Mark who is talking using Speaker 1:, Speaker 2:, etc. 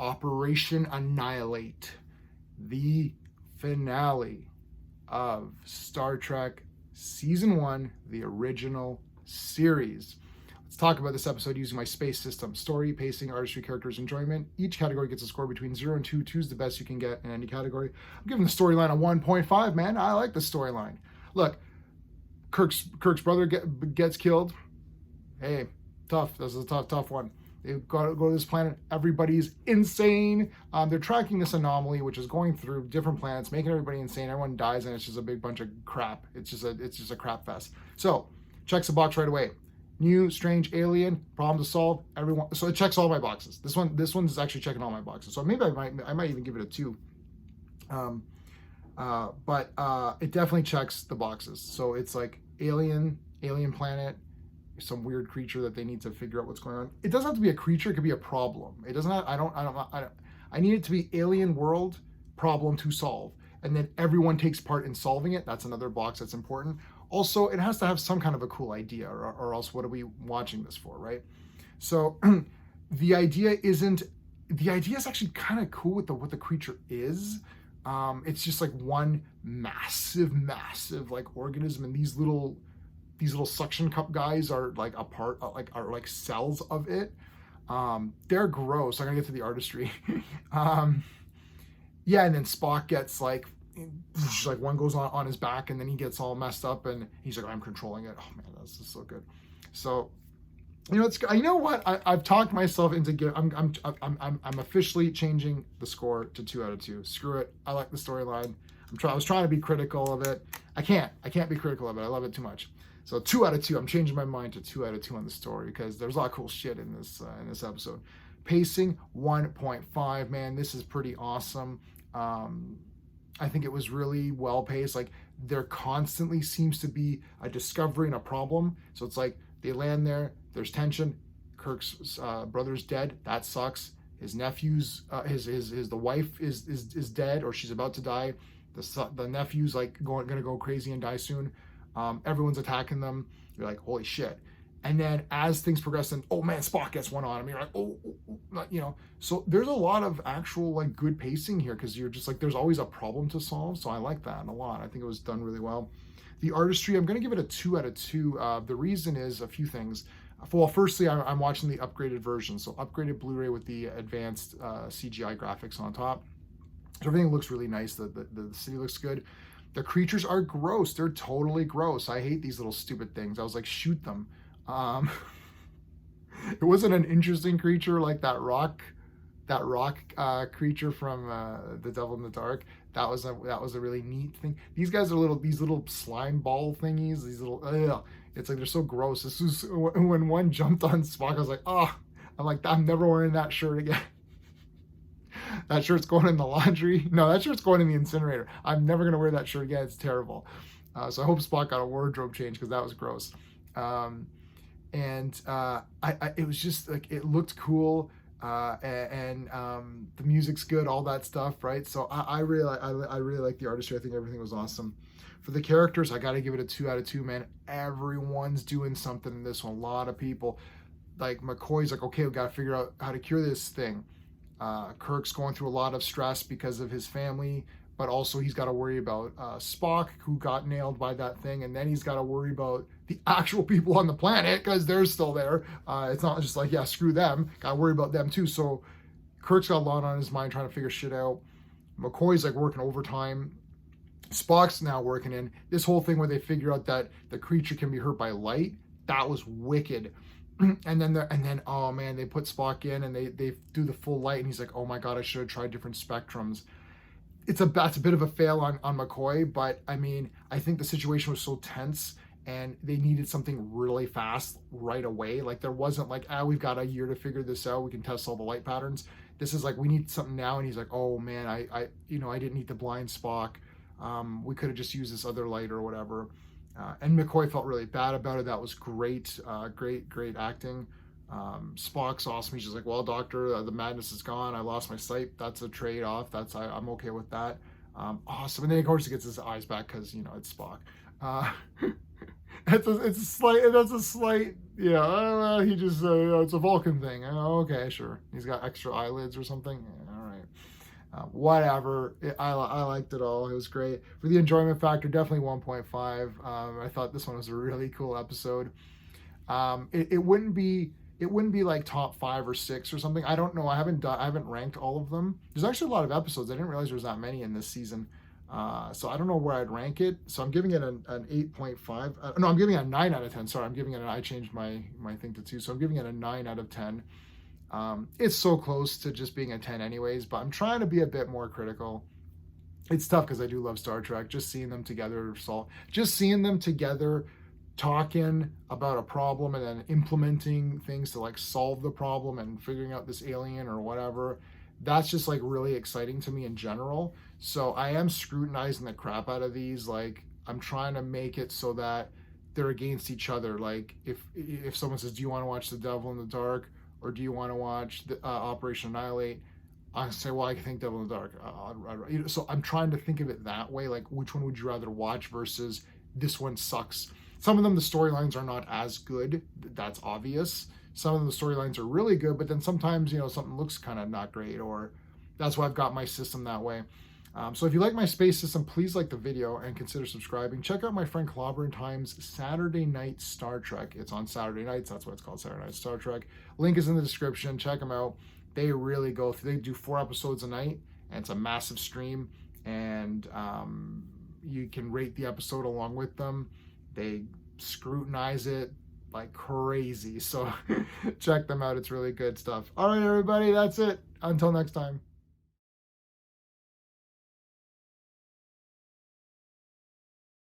Speaker 1: Operation Annihilate, the finale of Star Trek Season 1, the original series. Let's talk about this episode using my space system. Story, pacing, artistry, characters, enjoyment. Each category gets a score between 0 and 2. 2 is the best you can get in any category. I'm giving the storyline a 1.5, man. I like the storyline. Look, Kirk's brother gets killed. Hey, tough. This is a tough one. They go to this planet. Everybody's insane. They're tracking this anomaly, which is going through different planets, making everybody insane. Everyone dies, and it's just a big bunch of crap. It's just a crap fest. So, checks the box right away. New, strange alien, problem to solve. Everyone. So it checks all my boxes. This one's actually checking all my boxes. So maybe I might even give it a 2. But it definitely checks the boxes. So it's like alien planet, some weird creature that they need to figure out what's going on. It doesn't have to be a creature, it could be a problem. It doesn't have, I need it to be alien world, problem to solve. And then everyone takes part in solving it. That's another box that's important. Also, it has to have some kind of a cool idea, or else what are we watching this for, right? So the idea is actually kind of cool with what the creature is. It's just like one massive like organism, and these little suction cup guys are like a part, are like cells of it. They're gross. I'm gonna get to the artistry. Yeah, and then Spock gets like one goes on his back, and then he gets all messed up, and he's like, I'm controlling it. Oh man, that's just so good. So, you know what? I've talked myself into I'm officially changing the score to 2 out of 2. Screw it. I like the storyline. I was trying to be critical of it. I can't be critical of it. I love it too much. So 2 out of 2. I'm changing my mind to 2 out of 2 on the story, because there's a lot of cool shit in this episode. Pacing 1.5. Man, this is pretty awesome. I think it was really well paced. Like, there constantly seems to be a discovery and a problem. So it's like they land there. There's tension. Kirk's brother's dead. That sucks. His nephew's the wife is dead, or she's about to die. The nephew's like gonna go crazy and die soon. Everyone's attacking them. You're like, holy shit. And then as things progress, and oh man, Spock gets one on him. You're like, So there's a lot of actual like good pacing here, because you're just like, there's always a problem to solve. So I like that a lot. I think it was done really well. The artistry, I'm going to give it a 2 out of 2. The reason is a few things. Well, firstly, I'm watching the upgraded version. So upgraded Blu-ray with the advanced CGI graphics on top. So everything looks really nice. The city looks good. The creatures are gross. They're totally gross. I hate these little stupid things. I was like, shoot them. It wasn't an interesting creature like that rock creature from The Devil in the Dark. That was a really neat thing. These guys are these little slime ball thingies. These little, it's like they're so gross. This was when one jumped on Spock. I was like, oh, I'm never wearing that shirt again. That shirt's going in the laundry. No, that shirt's going in the incinerator. I'm never gonna wear that shirt again. It's terrible. So I hope Spock got a wardrobe change, because that was gross. It was just like, it looked cool, and the music's good, all that stuff, right? So I really like the artistry. I think everything was awesome. For the characters, I got to give it a 2 out of 2, man. Everyone's doing something in this one. A lot of people, like McCoy's like, okay, we got to figure out how to cure this thing. Kirk's going through a lot of stress because of his family, but also he's got to worry about Spock, who got nailed by that thing, and then he's got to worry about the actual people on the planet, because they're still there. It's not just like, yeah, screw them. Got to worry about them too. So Kirk's got a lot on his mind trying to figure shit out. McCoy's like working overtime. Spock's now working in this whole thing where they figure out that the creature can be hurt by light. That was wicked. And then oh man, they put Spock in, and they do the full light, and he's like, oh my god, I should have tried different spectrums. That's a bit of a fail on McCoy, but I mean, I think the situation was so tense, and they needed something really fast right away. Like, there wasn't like, we've got a year to figure this out, we can test all the light patterns. This is like, we need something now, and he's like, oh man, I didn't need to blind Spock. We could have just used this other light or whatever. And McCoy felt really bad about it. That was great, great acting. Spock's awesome. He's just like, well, doctor, the madness is gone. I lost my sight. That's a trade-off. I'm okay with that. Awesome. And then of course he gets his eyes back, because it's Spock. That's a slight, yeah. He just, it's a Vulcan thing. Oh, okay, sure. He's got extra eyelids or something. Yeah, all right. Whatever. I liked it all. It was great. For the enjoyment factor, definitely 1.5. I thought this one was a really cool episode. It wouldn't be like top 5 or 6 or something. I don't know. I haven't ranked all of them. There's actually a lot of episodes. I didn't realize there was that many in this season. So I don't know where I'd rank it. So I'm giving it an 8.5. No, I'm giving it a 9 out of 10. Sorry, I'm giving it I changed my thing to 2. So I'm giving it a 9 out of 10. It's so close to just being a 10 anyways, but I'm trying to be a bit more critical. It's tough because I do love Star Trek. Just seeing them together, talking about a problem and then implementing things to like solve the problem and figuring out this alien or whatever. That's just like really exciting to me in general. So I am scrutinizing the crap out of these. Like I'm trying to make it so that they're against each other. Like if someone says, "Do you want to watch The Devil in the Dark or do you want to watch Operation Annihilate?" I say, well, I think Devil in the Dark. So I'm trying to think of it that way. Like, which one would you rather watch versus this one sucks? Some of them, the storylines are not as good. That's obvious. Some of them, the storylines are really good, but then sometimes, something looks kind of not great, or that's why I've got my system that way. So if you like my space system, please like the video and consider subscribing. Check out my friend Clobberin Time's Saturday Night Star Trek. It's on Saturday nights. That's what it's called, Saturday Night Star Trek. Link is in the description. Check them out. They really go through. They do 4 episodes a night, and it's a massive stream. And you can rate the episode along with them. They scrutinize it like crazy. So check them out. It's really good stuff. All right, everybody. That's it. Until next time.